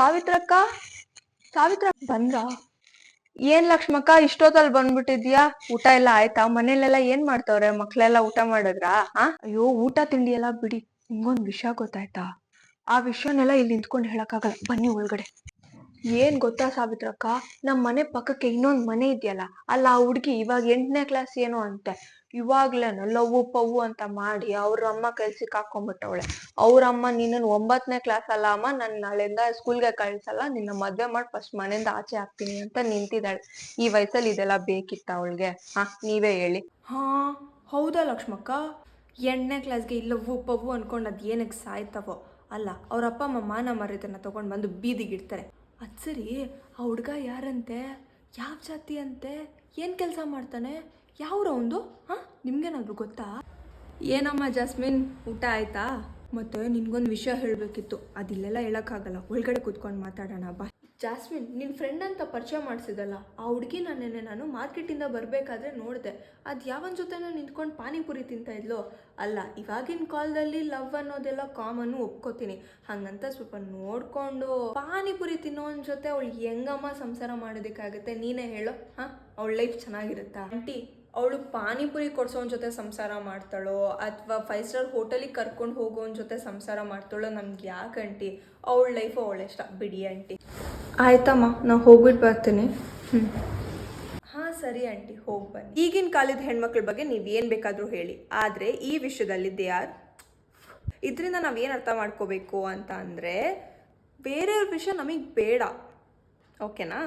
ಸಾವಿತ್ರಕ್ಕ ಸಾವಿತ್ರ ಬಂದ್ರ? ಏನ್ ಲಕ್ಷ್ಮಕ್ಕ ಇಷ್ಟೊತ್ತಲ್ಲಿ ಬಂದ್ಬಿಟ್ಟಿದ್ಯಾ? ಊಟ ಎಲ್ಲ ಆಯ್ತಾ? ಮನೇಲೆಲ್ಲ ಏನ್ ಮಾಡ್ತವ್ರೆ? ಮಕ್ಳೆಲ್ಲ ಊಟ ಮಾಡಿದ್ರಾ? ಅಯ್ಯೋ ಊಟ ತಿಂಡಿ ಎಲ್ಲ ಬಿಡಿ, ನಿಮ್ಗೊಂದ್ ವಿಷಯ ಗೊತ್ತಾಯ್ತಾ? ಆ ವಿಷಯನೆಲ್ಲ ಇಲ್ಲಿ ನಿಂತ್ಕೊಂಡು ಹೇಳಕ್ಕಾಗಲ್ಲ, ಬನ್ನಿ ಒಳಗಡೆ. ಏನ್ ಗೊತ್ತಾ ಸಾವಿತ್ರಕ್ಕ, ನಮ್ ಮನೆ ಪಕ್ಕಕ್ಕೆ ಇನ್ನೊಂದ್ ಮನೆ ಇದೆಯಲ್ಲ, ಅಲ್ಲ ಆ ಹುಡ್ಗಿ ಇವಾಗ 8ನೇ ಕ್ಲಾಸ್ ಏನೋ ಅಂತೆ. ಇವಾಗ್ಲೇನು ಲವ್ವು ಪವ್ವು ಅಂತ ಮಾಡಿ ಅವ್ರ ಅಮ್ಮ ಕೆಲ್ಸಕ್ಕೆ ಹಾಕೊಂಡ್ಬಿಟ್ಟವಳೆ. ಅವ್ರಮ್ಮ ನಿನ್ನ 9ನೇ ಕ್ಲಾಸ್ ಅಲ್ಲ ಅಮ್ಮ, ನನ್ ನಾಳೆಯಿಂದ ಸ್ಕೂಲ್ಗೆ ಕಳ್ಸಲ್ಲ, ನಿನ್ನ ಮದ್ವೆ ಮಾಡಿ ಫಸ್ಟ್ ಮನೆಯಿಂದ ಆಚೆ ಹಾಕ್ತೀನಿ ಅಂತ ನಿಂತಿದ್ದಾಳೆ. ಈ ವಯಸ್ಸಲ್ಲಿ ಇದೆಲ್ಲ ಬೇಕಿತ್ತ ಅವಳಿಗೆ? ನೀವೇ ಹೇಳಿ. ಹೌದಾ ಲಕ್ಷ್ಮಕ್ಕ? 8ನೇ ಕ್ಲಾಸ್ಗೆ ಲವ್ವು ಪವ್ವು ಅನ್ಕೊಂಡು ಅದು ಏನಕ್ಕೆ ಸಾಯ್ತವೋ. ಅಲ್ಲ, ಅವ್ರ ಅಪ್ಪ ಅಮ್ಮ ಮಾನ ಮರ್ಯಾದನ್ನ ತಗೊಂಡು ಬಂದು ಬೀದಿಗಿಡ್ತಾರೆ. ಅದು ಸರಿ, ಆ ಹುಡ್ಗ ಯಾರಂತೆ? ಯಾವ ಜಾತಿ ಅಂತೆ? ಏನು ಕೆಲಸ ಮಾಡ್ತಾನೆ? ಯಾವ್ರವಂದು? ನಿಮ್ಗೇನಾದ್ರು ಗೊತ್ತಾ? ಏನಮ್ಮ ಜಾಸ್ಮಿನ್, ಊಟ ಆಯ್ತಾ? ಮತ್ತೆ ನಿನ್ಗೊಂದು ವಿಷಯ ಹೇಳಬೇಕಿತ್ತು, ಅದಿಲ್ಲೆಲ್ಲ ಹೇಳೋಕ್ಕಾಗಲ್ಲ, ಒಳಗಡೆ ಕೂತ್ಕೊಂಡು ಮಾತಾಡೋಣ ಬಾ. ಜಾಸ್ಮಿನ್, ನಿನ್ನ ಫ್ರೆಂಡ್ ಅಂತ ಪರಿಚಯ ಮಾಡಿಸಿದಲ್ಲ, ಆ ಹುಡುಗಿ ನಾನು ಮಾರ್ಕೆಟಿಂದ ಬರಬೇಕಾದ್ರೆ ನೋಡಿದೆ. ಅದು ಯಾವನ ಜೊತೆನೋ ನಿಂತ್ಕೊಂಡು ಪಾನಿಪುರಿ ತಿಂತಾ ಇದ್ಲು. ಅಲ್ಲ, ಇವಾಗಿನ ಕಾಲದಲ್ಲಿ ಲವ್ ಅನ್ನೋದೆಲ್ಲ ಕಾಮನ್ನು ಒಪ್ಕೋತೀನಿ, ಹಾಗಂತ ಸ್ವಲ್ಪ ನೋಡಿಕೊಂಡು ಪಾನಿಪುರಿ ತಿನ್ನೋನ್ ಜೊತೆ ಅವಳು ಹೆಂಗಮ್ಮ ಸಂಸಾರ ಮಾಡೋದಕ್ಕಾಗತ್ತೆ? ನೀನೇ ಹೇಳೋ. ಅವಳ ಲೈಫ್ ಚೆನ್ನಾಗಿರುತ್ತಾ? ಆಂಟಿ, ಅವಳು ಪಾನಿಪುರಿ ಕೊಡ್ಸೋನ್ ಜೊತೆ ಸಂಸಾರ ಮಾಡ್ತಾಳೋ ಅಥವಾ 5 ಸ್ಟಾರ್ ಹೋಟೆಲಿಗೆ ಕರ್ಕೊಂಡು ಹೋಗೋನ್ ಜೊತೆ ಸಂಸಾರ ಮಾಡ್ತಾಳೋ ನಮ್ಗೆ ಯಾಕೆ ಆಂಟಿ? ಅವಳ ಲೈಫು ಅವಳಿಷ್ಟ, ಬಿಡಿ ಆಂಟಿ. ಆಯ್ತಮ್ಮ, ನಾನು ಹೋಗ್ಬಿಟ್ಟು ಬರ್ತೀನಿ. ಸರಿ ಆಂಟಿ, ಹೋಗಿ ಬನ್ನಿ. ಈಗಿನ ಕಾಲದ ಹೆಣ್ಮಕ್ಳ ಬಗ್ಗೆ ನೀವೇನು ಬೇಕಾದರೂ ಹೇಳಿ, ಆದರೆ ಈ ವಿಷಯದಲ್ಲಿ ಇದರಿಂದ ನಾವೇನು ಅರ್ಥ ಮಾಡ್ಕೋಬೇಕು ಅಂತ ಅಂದರೆ, ಬೇರೆಯವ್ರ ವಿಷಯ ನಮಗೆ ಬೇಡ, ಓಕೆನಾ?